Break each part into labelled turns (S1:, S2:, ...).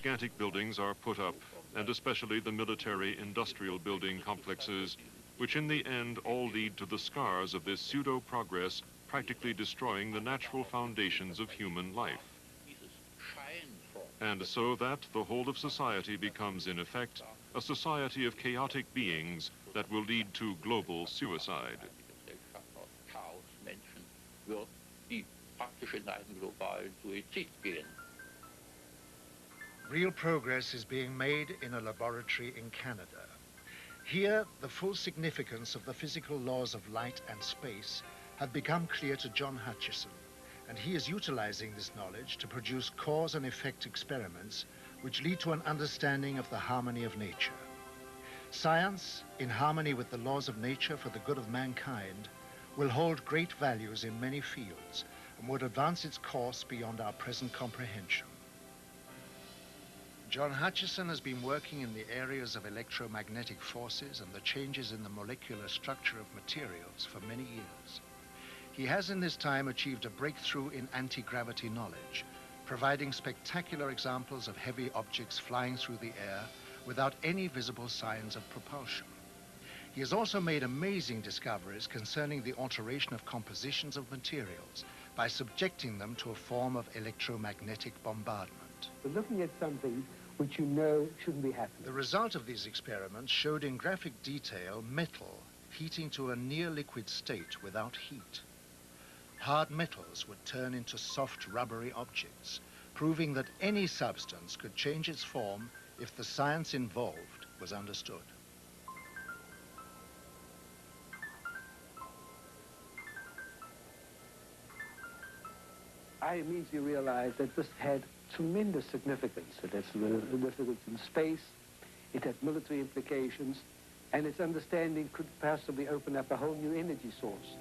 S1: gigantic buildings are put up, and especially the military-industrial building complexes, which in the end all lead to the scars of this pseudo-progress, practically destroying the natural foundations of human life. And so that the whole of society becomes, in effect, a society of chaotic beings that will lead to global suicide.
S2: Real progress is being made in a laboratory in Canada. Here, the full significance of the physical laws of light and space have become clear to John Hutchison, and he is utilizing this knowledge to produce cause and effect experiments which lead to an understanding of the harmony of nature. Science, in harmony with the laws of nature for the good of mankind, will hold great values in many fields and would advance its course beyond our present comprehension. John Hutchison has been working in the areas of electromagnetic forces and the changes in the molecular structure of materials for many years. He has in this time achieved a breakthrough in anti-gravity knowledge, providing spectacular examples of heavy objects flying through the air without any visible signs of propulsion. He has also made amazing discoveries concerning the alteration of compositions of materials by subjecting them to a form of electromagnetic bombardment.
S3: We're looking at something which you know shouldn't be happening.
S2: The result of these experiments showed in graphic detail metal heating to a near liquid state without heat. Hard metals would turn into soft rubbery objects, proving that any substance could change its form if the science involved was understood.
S3: I immediately realized that this had tremendous significance. It had significance in space, it had military implications, and its understanding could possibly open up a whole new energy source.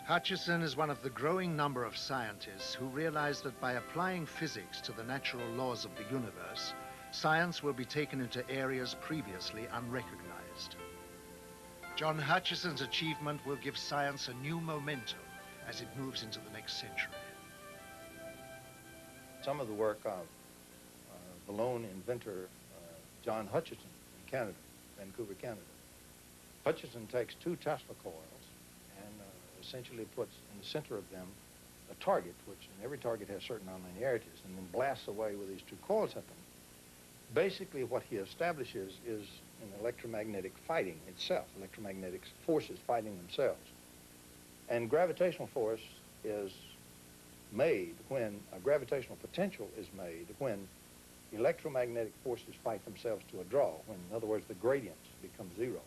S2: Hutchison is one of the growing number of scientists who realize that by applying physics to the natural laws of the universe, science will be taken into areas previously unrecognized. John Hutchison's achievement will give science a new momentum as it moves into the next century.
S4: Some of the work of balloon inventor John Hutchison in Canada, Vancouver, Canada. Hutchison takes two Tesla coils and essentially puts in the center of them a target, which in every target has certain nonlinearities, and then blasts away with these two coils at them. Basically what he establishes is an electromagnetic fighting itself, electromagnetic forces fighting themselves. And gravitational force is made when, a gravitational potential is made when electromagnetic forces fight themselves to a draw, when, in other words, the gradients become zero.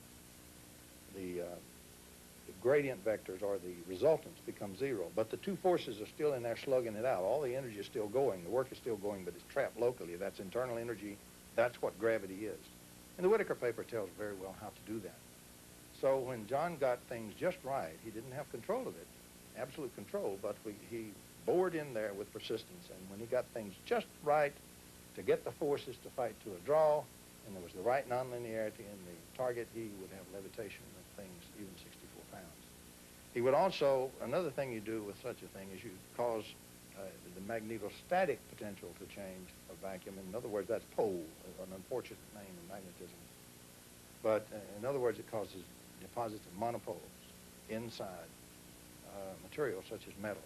S4: The gradient vectors, or the resultants, become zero, but the two forces are still in there slugging it out. All the energy is still going, the work is still going, but it's trapped locally. That's internal energy. That's what gravity is. And the Whittaker paper tells very well how to do that. So when John got things just right, he didn't have control of it, absolute control, but he bored in there with persistence, and when he got things just right to get the forces to fight to a draw, and there was the right nonlinearity in the target, he would have levitation of things even 64 pounds. He would also, another thing you do with such a thing is you cause the magnetostatic potential to change a vacuum. In other words, that's pole, an unfortunate name in magnetism. But in other words, it causes deposits of monopoles inside materials such as metals.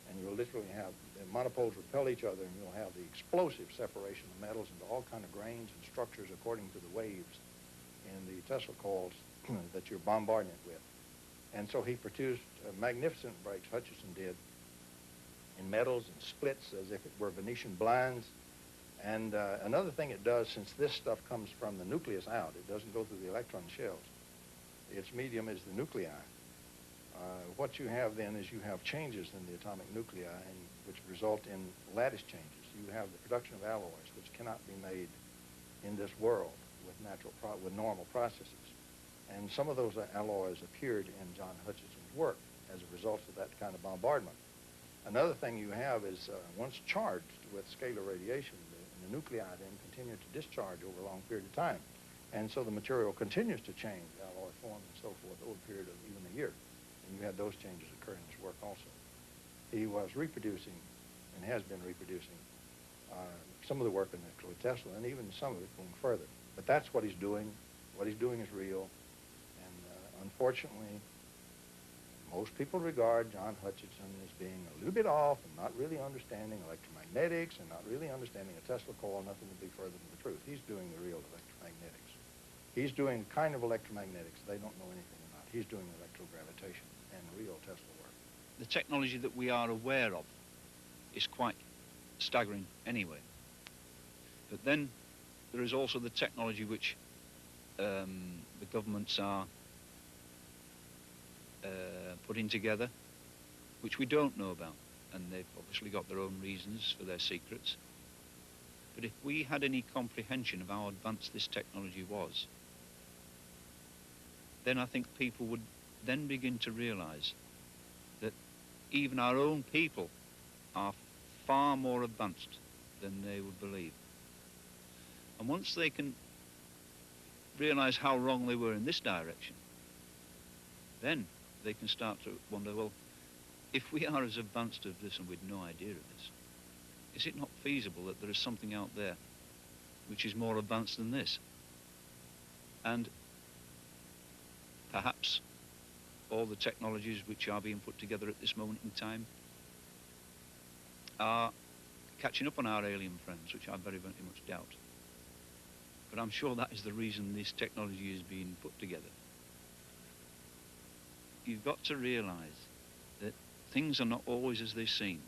S4: And you'll literally have, the monopoles repel each other, and you'll have the explosive separation of metals into all kind of grains and structures according to the waves in the Tesla coils that you're bombarding it with. And so he produced magnificent breaks, Hutchison did, in metals and splits as if it were Venetian blinds. And another thing it does, since this stuff comes from the nucleus out, it doesn't go through the electron shells. Its medium is the nuclei. What you have then is you have changes in the atomic nuclei, which result in lattice changes. You have the production of alloys, which cannot be made in this world with normal processes. And some of those alloys appeared in John Hutchison's work as a result of that kind of bombardment. Another thing you have is once charged with scalar radiation, the nuclei then continue to discharge over a long period of time. And so the material continues to change alloy form and so forth over a period of even a year. And you had those changes occur in his work also. He was reproducing and has been reproducing some of the work of Nikola Tesla, and even some of it going further. But that's what he's doing. What he's doing is real, and unfortunately, most people regard John Hutchison as being a little bit off and not really understanding electromagnetics and not really understanding a Tesla coil. Nothing would be further from the truth. He's doing the real electromagnetics. He's doing the kind of electromagnetics they don't know anything about. He's doing electrogravitation and real Tesla work.
S5: The technology that we are aware of is quite staggering anyway. But then there is also the technology which the governments are putting together, which we don't know about, and they've obviously got their own reasons for their secrets. But if we had any comprehension of how advanced this technology was, then I think people would then begin to realize that even our own people are far more advanced than they would believe. And once they can realize how wrong they were in this direction, then they can start to wonder, well, if we are as advanced as this and we'd no idea of this, is it not feasible that there is something out there which is more advanced than this? And perhaps all the technologies which are being put together at this moment in time are catching up on our alien friends, which I very, very much doubt. But I'm sure that is the reason this technology is being put together. You've got to realize that things are not always as they seem.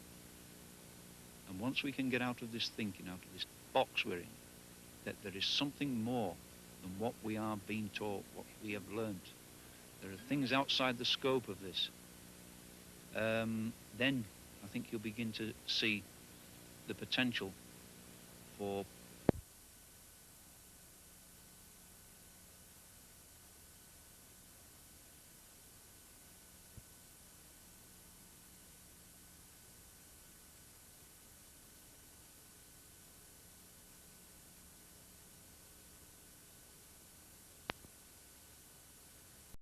S5: And once we can get out of this thinking, out of this box we're in, that there is something more than what we are being taught, what we have learnt. There are things outside the scope of this. Then I think you'll begin to see the potential for